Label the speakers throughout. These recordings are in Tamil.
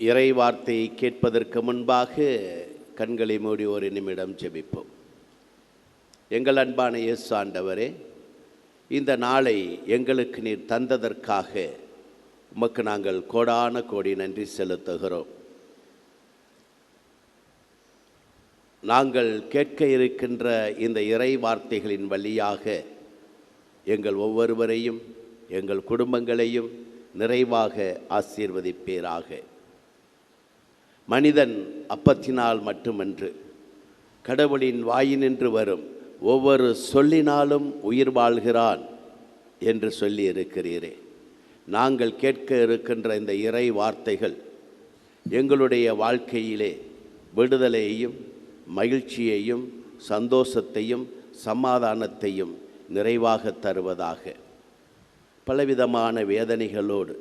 Speaker 1: இறை வார்த்தையை கேட்பதற்கு முன்பாக கண்களை மூடி ஒரு நிமிடம் ஜெபிப்போம். எங்கள் அன்பான இயேசு ஆண்டவரே, இந்த நாளை எங்களுக்கு நீர் தந்ததற்காக உமக்கு நாங்கள் கோடான கோடி நன்றி செலுத்துகிறோம். நாங்கள் கேட்க இருக்கின்ற இந்த இறை வார்த்தைகளின் வழியாக எங்கள் ஒவ்வொருவரையும் எங்கள் குடும்பங்களையும் நிறைவாக ஆசீர்வதிப்பீராக. மனிதன் அப்பத்தினால் மட்டுமன்று, கடவுளின் வாயினின்று வரும் ஒவ்வொரு சொல்லினாலும் உயிர் வாழ்கிறான் என்று சொல்லி இருக்கிறீரே. நாங்கள் கேட்க இருக்கின்ற இந்த இறை வார்த்தைகள் எங்களுடைய வாழ்க்கையிலே விடுதலையையும் மகிழ்ச்சியையும் சந்தோஷத்தையும் சமாதானத்தையும் நிறைவாக தருவதாக. பலவிதமான வேதனைகளோடு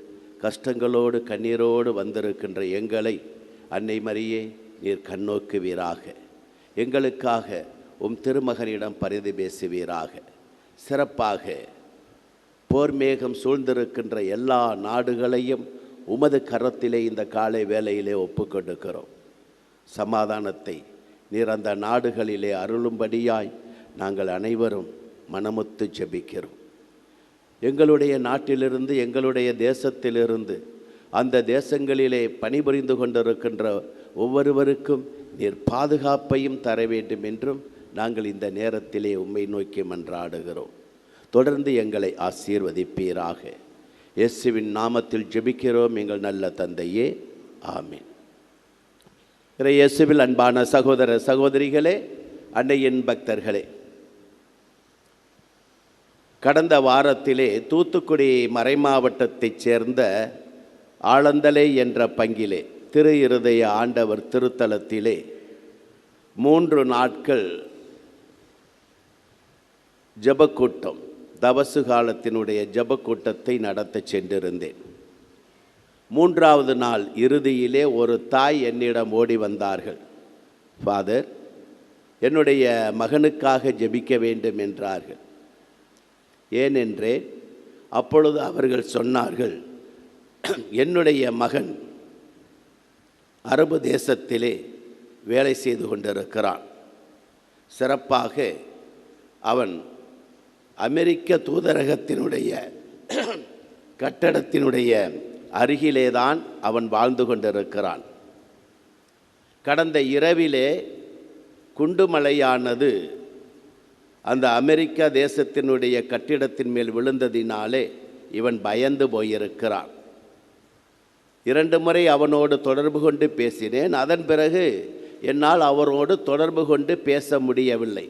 Speaker 1: கஷ்டங்களோடு கண்ணீரோடு வந்திருக்கின்ற எங்களை அன்னை மரியே நீர் கண்ணோக்குவீராக. எங்களுக்காக உம் திருமகனிடம் பரிந்து பேசுவீராக. சிறப்பாக போர் மேகம் சூழ்ந்திருக்கின்ற எல்லா நாடுகளையும் உமது கரத்திலே இந்த காலை வேளையிலே ஒப்புக்கொடுக்கிறோம். சமாதானத்தை நீர் அந்த நாடுகளிலே அருளும்படியாய் நாங்கள் அனைவரும் மனமுத்து ஜெபிக்கிறோம். எங்களுடைய நாட்டிலிருந்து எங்களுடைய தேசத்திலிருந்து அந்த தேசங்களிலே பணிபுரிந்து கொண்டிருக்கின்ற ஒவ்வொருவருக்கும் நீர் பாதுகாப்பையும் தர வேண்டும் என்றும் நாங்கள் இந்த நேரத்திலே உம்மை நோக்கி மன்றாடுகிறோம். தொடர்ந்து எங்களை ஆசீர்வதிப்பீராக. இயேசுவின் நாமத்தில் ஜெபிக்கிறோம் எங்கள் நல்ல தந்தையே, ஆமீன். இயேசுவில் அன்பான சகோதர சகோதரிகளே, அன்னையின் பக்தர்களே, கடந்த வாரத்திலே தூத்துக்குடி மறைமாவட்டத்தைச் சேர்ந்த ஆலந்தலை என்ற பங்கிலே திரு இருதய ஆண்டவர் திருத்தலத்திலே 3 நாட்கள் ஜபக்கூட்டம், தவசு காலத்தினுடைய ஜபக்கூட்டத்தை நடத்த சென்றிருந்தேன். 3வது நாள் இறுதியிலே ஒரு தாய் என்னிடம் ஓடி வந்தார்கள். ஃபாதர், என்னுடைய மகனுக்காக ஜெபிக்க வேண்டும் என்றார்கள். ஏனென்றே அப்பொழுது அவர்கள் சொன்னார்கள், என்னுடைய மகன் அரபு தேசத்திலே வேலை செய்து கொண்டிருக்கிறான். சிறப்பாக அவன் அமெரிக்க தூதரகத்தினுடைய கட்டடத்தினுடைய அருகிலேதான் அவன் வாழ்ந்து கொண்டிருக்கிறான். கடந்த இரவிலே குண்டுமலையானது அந்த அமெரிக்க தேசத்தினுடைய கட்டிடத்தின் மேல் விழுந்ததினாலே இவன் பயந்து போயிருக்கிறான். 2 முறை அவனோடு தொடர்பு கொண்டு பேசினேன். அதன் பிறகு என்னால் அவரோடு தொடர்பு கொண்டு பேச முடியவில்லை.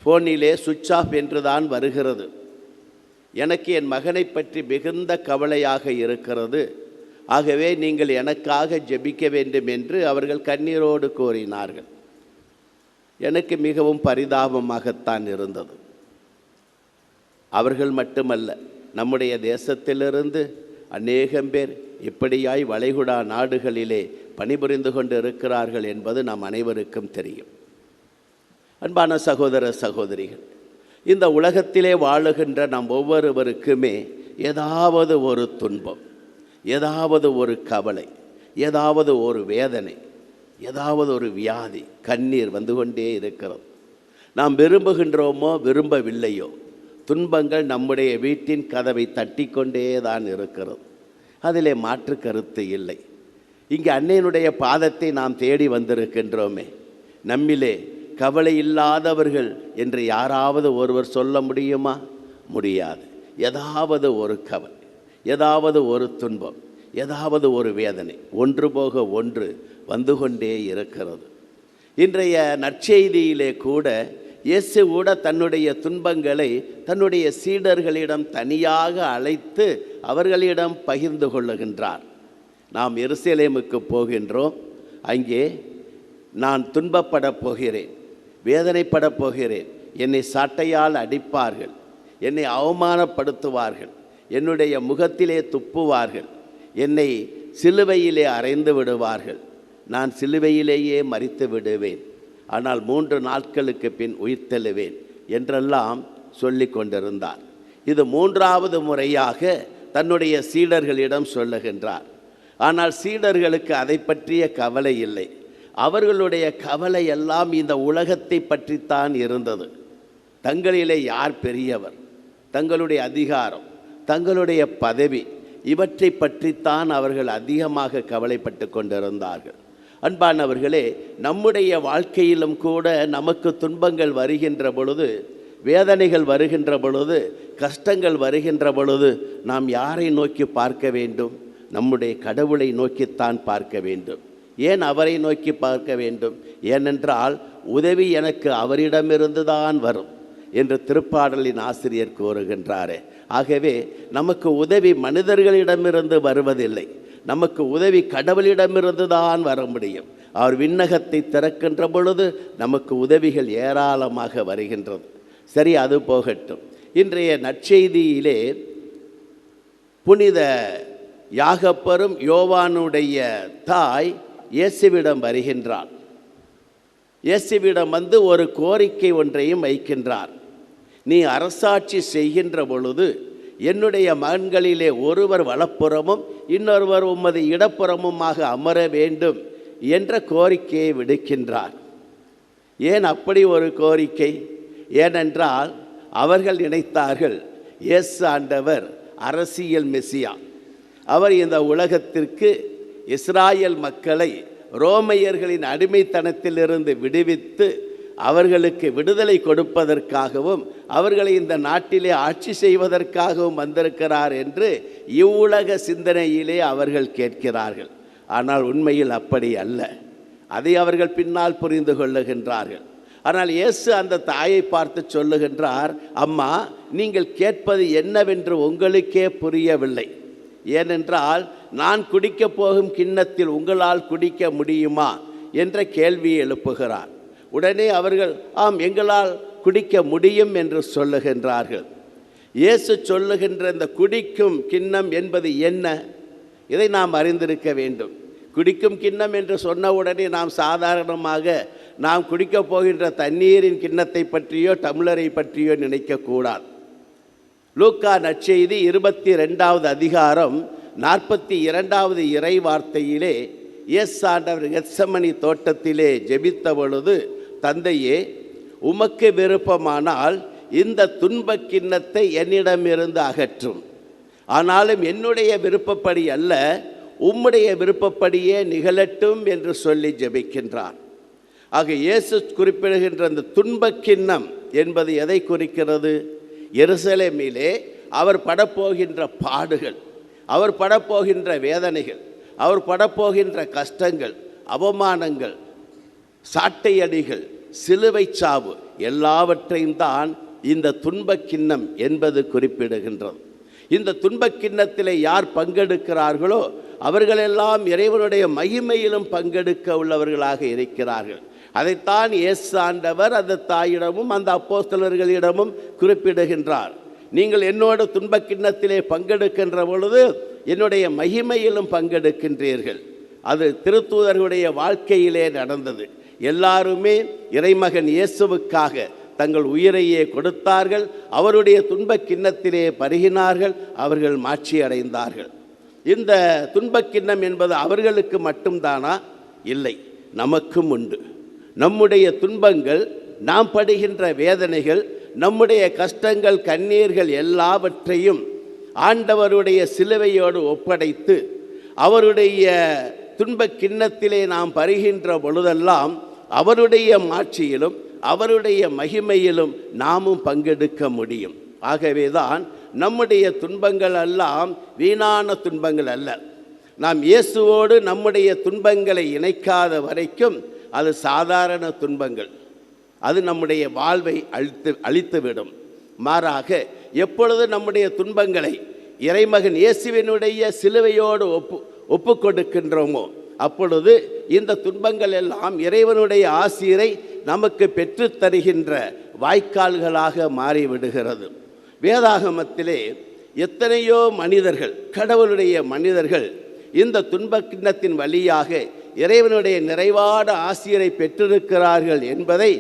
Speaker 1: ஃபோனிலே சுவிட்ச் ஆஃப் என்று தான் வருகிறது. எனக்கு என் மகனை பற்றி மிகுந்த கவலையாக இருக்கிறது. ஆகவே நீங்கள் எனக்காக ஜெபிக்க வேண்டும் என்று அவர்கள் கண்ணீரோடு கோரினார்கள். எனக்கு மிகவும் பரிதாபமாகத்தான் இருந்தது. அவர்கள் மட்டுமல்ல, நம்முடைய தேசத்திலிருந்து அநேகம் பேர் இப்படியாய் வளைகுடா நாடுகளிலே பணிபுரிந்து கொண்டு இருக்கிறார்கள் என்பது நாம் அனைவருக்கும் தெரியும். அன்பான சகோதர சகோதரிகள், இந்த உலகத்திலே வாழுகின்ற நம் ஒவ்வொருவருக்குமே ஏதாவது ஒரு துன்பம், ஏதாவது ஒரு கவலை, ஏதாவது ஒரு வேதனை, ஏதாவது ஒரு வியாதி, கண்ணீர் வந்து கொண்டே இருக்கிறது. நாம் விரும்புகின்றோமோ விரும்பவில்லையோ, துன்பங்கள் நம்முடைய வீட்டின் கதவை தட்டி கொண்டே தான் இருக்கிறது. அதிலே மாற்று கருத்து இல்லை. இங்கே அன்னையினுடைய பாதத்தை நாம் தேடி வந்திருக்கின்றோமே. நம்மிலே கவலை இல்லாதவர்கள் என்று யாராவது ஒருவர் சொல்ல முடியுமா? முடியாது. ஏதாவது ஒரு கவலை, ஏதாவது ஒரு துன்பம், ஏதாவது ஒரு வேதனை ஒன்று போக ஒன்று வந்து கொண்டே இருக்கிறது. இன்றைய நற்செய்தியிலே கூட இயேசு கூட தன்னுடைய துன்பங்களை தன்னுடைய சீடர்களிடம் தனியாக அழைத்து அவர்களிடம் பகிர்ந்து கொள்ளுகின்றார். நாம் எருசலேமுக்கு போகின்றோம். அங்கே நான் துன்பப்பட போகிறேன், வேதனைப்பட போகிறேன், என்னை சாட்டையால் அடிப்பார்கள், என்னை அவமானப்படுத்துவார்கள், என்னுடைய முகத்திலே துப்புவார்கள், என்னை சிலுவையிலே அறைந்து விடுவார்கள், நான் சிலுவையிலேயே மரித்து விடுவேன், ஆனால் 3 நாட்களுக்கு பின் உயிர்த்தெழுவேன் என்றெல்லாம் சொல்லி கொண்டிருந்தார். இது 3வது முறையாக தன்னுடைய சீடர்களிடம் சொல்லுகின்றார். ஆனால் சீடர்களுக்கு அதை பற்றிய கவலை இல்லை. அவர்களுடைய கவலை எல்லாம் இந்த உலகத்தை பற்றித்தான் இருந்தது. தங்களிலே யார் பெரியவர், தங்களுடைய அதிகாரம், தங்களுடைய பதவி, இவற்றை பற்றித்தான் அவர்கள் அதிகமாக கவலைப்பட்டு கொண்டிருந்தார்கள். அன்பானவர்களே, நம்முடைய வாழ்க்கையிலும் கூட நமக்கு துன்பங்கள் வருகின்ற பொழுது, வேதனைகள் வருகின்ற பொழுது, கஷ்டங்கள் வருகின்ற பொழுது நாம் யாரை நோக்கி பார்க்க வேண்டும்? நம்முடைய கடவுளை நோக்கித்தான் பார்க்க வேண்டும். ஏன் அவரை நோக்கி பார்க்க வேண்டும்? ஏனென்றால் உதவி எனக்கு அவரிடமிருந்து தான் வரும் என்று திருப்பாடலின் ஆசிரியர் கூறுகின்றாரே. ஆகவே நமக்கு உதவி மனிதர்களிடமிருந்து வருவதில்லை, நமக்கு உதவி கடவுளிடமிருந்து தான் வர முடியும். அவர் விண்ணகத்தை திறக்கின்ற பொழுது நமக்கு உதவிகள் ஏராளமாக வருகின்றது. சரி, அது போகட்டும். இன்றைய நற்செய்தியிலே புனித யாகப்பரும் யோவானுடைய தாய் இயேசுவிடம் வருகின்றார். இயேசுவிடம் வந்து ஒரு கோரிக்கை ஒன்றையும் வைக்கின்றார். நீ அரசாட்சி செய்கின்ற பொழுது என்னுடைய மகன்களிலே ஒருவர் வலப்புறமும் இன்னொருவர் உமது இடப்புறமுமாக அமர வேண்டும் என்ற கோரிக்கையை விடுக்கின்றார். ஏன் அப்படி ஒரு கோரிக்கை? ஏனென்றால் அவர்கள் நினைத்தார்கள் இயேசு ஆண்டவர் அரசியல் மெசியா. அவர் இந்த உலகத்திற்கு இஸ்ராயல் மக்களை ரோமையர்களின் அடிமைத்தனத்திலிருந்து விடுவித்து அவர்களுக்கு விடுதலை கொடுப்பதற்காகவும் அவர்களை இந்த நாட்டிலே ஆட்சி செய்வதற்காகவும் வந்திருக்கிறார் என்று இவ்வுலக சிந்தனையிலே அவர்கள் கேட்கிறார்கள். ஆனால் உண்மையில் அப்படி அல்ல. அதை அவர்கள் பின்னால் புரிந்து கொள்ளுகின்றார்கள். ஆனால் இயேசு அந்த தாயை பார்த்து சொல்லுகின்றார், அம்மா, நீங்கள் கேட்பது என்னவென்று உங்களுக்கே புரியவில்லை. ஏனென்றால் நான் குடிக்கப் போகும் கிண்ணத்தில் உங்களால் குடிக்க முடியுமா என்ற கேள்வியை எழுப்புகிறார். உடனே அவர்கள் ஆம், எங்களால் குடிக்க முடியும் என்று சொல்லுகின்றார்கள். இயேசு சொல்லுகின்ற இந்த குடிக்கும் கிண்ணம் என்பது என்ன? இதை நாம் அறிந்திருக்க வேண்டும். குடிக்கும் கிண்ணம் என்று சொன்ன உடனே நாம் சாதாரணமாக நாம் குடிக்கப் போகின்ற தண்ணீரின் கிண்ணத்தை பற்றியோ டம்ளரை பற்றியோ நினைக்கக்கூடாது. லூக்கா நற்செய்தி 22வது அதிகாரம் 42வது இறை வார்த்தையிலே இயேசு ஆண்டவர் கெத்சமனி தோட்டத்திலே ஜெபித்த பொழுது, தந்தையே, உமக்கு விருப்பமானால் இந்த துன்பக் கிண்ணத்தை என்னிடமிருந்து அகற்றும், ஆனாலும் என்னுடைய விருப்பப்படி அல்ல, உம்முடைய விருப்பப்படியே நிகழட்டும் என்று சொல்லி ஜெபிக்கின்றார். ஆக இயேசு குறிப்பிடுகின்ற அந்த துன்பக் கிண்ணம் என்பது எதை குறிக்கிறது? எருசலேமிலே அவர் படப்போகின்ற பாடுகள், அவர் படப்போகின்ற வேதனைகள், அவர் படப்போகின்ற கஷ்டங்கள், அவமானங்கள், சாட்டையடிகள், சிலுவை சாவு எல்லாவற்றையும் தான் இந்த துன்பக் கிண்ணம் என்பது குறிப்பிடுகின்றது. இந்த துன்பக் கிண்ணத்திலே யார் பங்கெடுக்கிறார்களோ அவர்களெல்லாம் இறைவனுடைய மகிமையிலும் பங்கெடுக்க உள்ளவர்களாக இருக்கிறார்கள். அதைத்தான் இயேசு ஆண்டவர் அந்த தாயிடமும் அந்த அப்போஸ்தலர்களிடமும் குறிப்பிடுகின்றார். நீங்கள் என்னோட துன்பக் கிண்ணத்திலே பங்கெடுக்கின்ற பொழுது என்னுடைய மகிமையிலும் பங்கெடுக்கின்றீர்கள். அது திருத்தூதர்களுடைய வாழ்க்கையிலே நடந்தது. எல்லாருமே இறைமகன் இயேசுவுக்காக தங்கள் உயிரையே கொடுத்தார்கள். அவருடைய துன்பக் கிண்ணத்திலே பருகினார்கள். அவர்கள் மாட்சி அடைந்தார்கள். இந்த துன்பக் கிண்ணம் என்பது அவர்களுக்கு மட்டும்தானா? இல்லை, நமக்கும் உண்டு. நம்முடைய துன்பங்கள், நாம் படுகின்ற வேதனைகள், நம்முடைய கஷ்டங்கள், கண்ணீர்கள் எல்லாவற்றையும் ஆண்டவருடைய சிலுவையோடு ஒப்படைத்து அவருடைய துன்பக் கிண்ணத்திலே நாம் பருகின்ற பொழுதெல்லாம் அவருடைய மாட்சியிலும் அவருடைய மகிமையிலும் நாமும் பங்கெடுக்க முடியும். ஆகவேதான் நம்முடைய துன்பங்கள் எல்லாம் வீணான துன்பங்கள் அல்ல. நாம் இயேசுவோடு நம்முடைய துன்பங்களை இணைக்காத வரைக்கும் அது சாதாரண துன்பங்கள். அது நம்முடைய வாழ்வை அழித்துவிடும். மாறாக எப்பொழுது நம்முடைய துன்பங்களை இறைமகன் இயேசுவினுடைய சிலுவையோடு ஒப்பு கொடுக்கின்றோமோ அப்பொழுது இந்த துன்பங்கள் எல்லாம் இறைவனுடைய ஆசீரை நமக்கு பெற்றுத் தருகின்ற வாய்க்கால்களாக மாறிவிடுகிறது. வேதாகமத்திலே எத்தனையோ மனிதர்கள், கடவுளுடைய மனிதர்கள் இந்த துன்பக் கிண்ணத்தின் வழியாக இறைவனுடைய நிறைவான ஆசீரை பெற்றிருக்கிறார்கள் என்பதை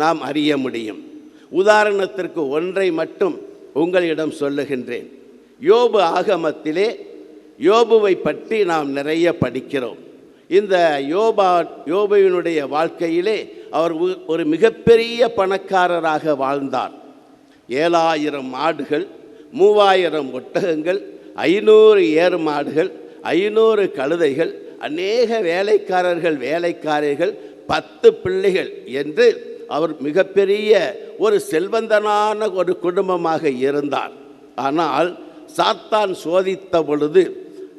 Speaker 1: நாம் அறிய முடியும். உதாரணத்திற்கு ஒன்றை மட்டும் உங்களிடம் சொல்லுகின்றேன். யோபு ஆகமத்திலே யோபுவை பற்றி நாம் நிறைய படிக்கிறோம். இந்த யோபுவினுடைய வாழ்க்கையிலே அவர் ஒரு மிகப்பெரிய பணக்காரராக வாழ்ந்தார். 7000 மாடுகள், 3000 ஒட்டகங்கள், 500 ஏறு மாடுகள், 500 கழுதைகள், அநேக வேலைக்காரர்கள், 10 பிள்ளைகள் என்று அவர் மிகப்பெரிய ஒரு செல்வந்தனான ஒரு குடும்பமாக இருந்தார். ஆனால் சாத்தான் சோதித்த பொழுது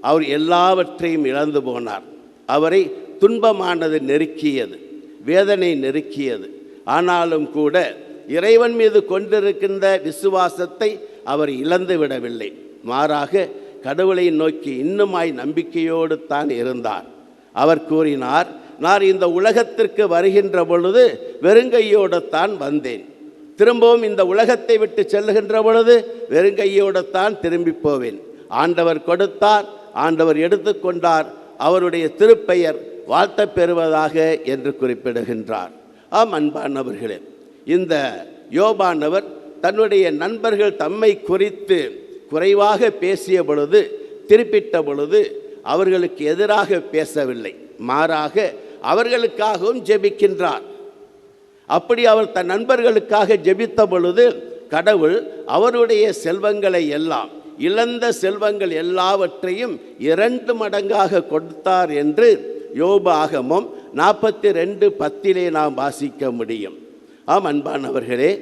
Speaker 1: அவர் எல்லாவற்றையும் இழந்து போனார். அவரை துன்பமானது நெருக்கியது, வேதனை நெருக்கியது. ஆனாலும் கூட இறைவன் மீது கொண்டிருக்கின்ற விசுவாசத்தை அவர் இழந்து விடவில்லை. மாறாக கடவுளை நோக்கி இன்னுமாய் நம்பிக்கையோடு தான் இருந்தார். அவர் கூறினார், நான் இந்த உலகத்திற்கு வருகின்ற பொழுது வெறுங்கையோடு தான் வந்தேன், திரும்பவும் இந்த உலகத்தை விட்டு செல்லுகின்ற பொழுது வெறுங்கையோடு தான் திரும்பி போவேன். ஆண்டவர் கொடுத்தார், ஆண்டவர் எடுத்துக்கொண்டார், அவருடைய திருப்பெயர் வாழ்த்த பெறுவதாக என்று குறிப்பிடுகின்றார். ஆம் அன்பானவர்களே, இந்த யோபானவர் தன்னுடைய நண்பர்கள் தம்மை குறித்து குறைவாக பேசிய பொழுது, திருப்பிட்ட பொழுது அவர்களுக்கு எதிராக பேசவில்லை, மாறாக அவர்களுக்காகவும் ஜெபிக்கின்றார். அப்படி அவர் தன் நண்பர்களுக்காக ஜெபித்த பொழுது கடவுள் அவருடைய செல்வங்களை எல்லாம், இழந்த செல்வங்கள் எல்லாவற்றையும் 2 மடங்காக கொடுத்தார் என்று யோபு ஆகமம் 42:10 நாம் வாசிக்க முடியும். ஆம் அன்பானவர்களே,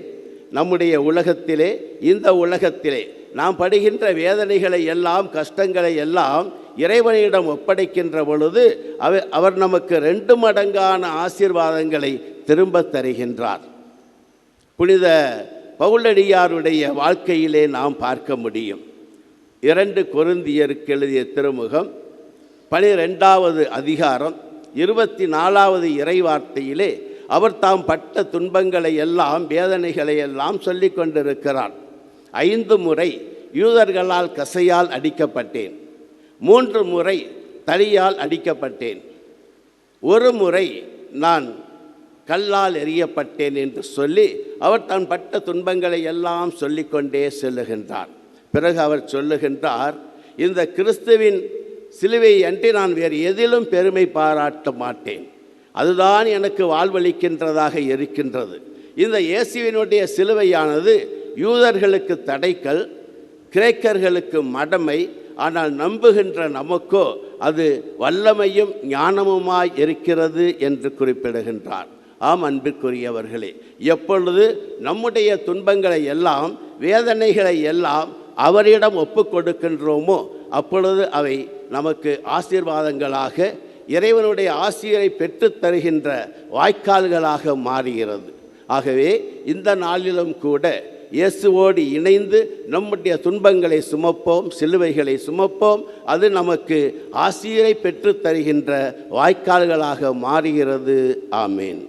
Speaker 1: நம்முடைய உலகத்திலே, இந்த உலகத்திலே நாம் படுகின்ற வேதனைகளை எல்லாம், கஷ்டங்களை எல்லாம் இறைவனிடம் ஒப்படைக்கின்ற பொழுது அவர் நமக்கு 2 மடங்கான ஆசீர்வாதங்களை திரும்ப தருகின்றார். புனித பவுலடியாருடைய வாழ்க்கையிலே நாம் பார்க்க முடியும். 2 கொரிந்தியருக்கு எழுதிய திருமுகம் 12வது அதிகாரம் 24வது இறைவார்த்தையிலே அவர் தாம் பட்ட துன்பங்களை எல்லாம், வேதனைகளை எல்லாம் சொல்லி கொண்டிருக்கிறார். 5 முறை யூதர்களால் கசையால் அடிக்கப்பட்டேன், 3 முறை தடியால் அடிக்கப்பட்டேன், 1 முறை நான் கல்லால் எறியப்பட்டேன் என்று சொல்லி அவர் தான் பட்ட துன்பங்களை எல்லாம் சொல்லிக்கொண்டே செல்லுகின்றார். பிறகு அவர் சொல்லுகின்றார், இந்த கிறிஸ்துவின் சிலுவையை அன்றி நான் வேறு எதிலும் பெருமை பாராட்ட மாட்டேன், அதுதான் எனக்கு வாழ்வளிக்கின்றதாக இருக்கின்றது. இந்த இயேசுவினுடைய சிலுவையானது யூதர்களுக்கு தடைக்கல், கிரேக்கர்களுக்கு மடமை, ஆனால் நம்புகின்ற நமக்கோ அது வல்லமையும் ஞானமுமாய் இருக்கிறது என்று குறிப்பிடுகின்றார். ஆம் அன்பிற்குரியவர்களே, எப்பொழுது நம்முடைய துன்பங்களை எல்லாம், வேதனைகளை எல்லாம் அவரிடம் ஒப்பு கொடுக்கின்றோமோ அப்பொழுது அவை நமக்கு ஆசீர்வாதங்களாக, இறைவனுடைய ஆசிரை பெற்று தருகின்ற வாய்க்கால்களாக மாறுகிறது. ஆகவே இந்த நாளிலும் கூட இயேசுவோடு இணைந்து நம்முடைய துன்பங்களை சுமப்போம், சிலுவைகளை சுமப்போம். அது நமக்கு ஆசிரை பெற்று தருகின்ற வாய்க்கால்களாக மாறுகிறது. ஆமேன்.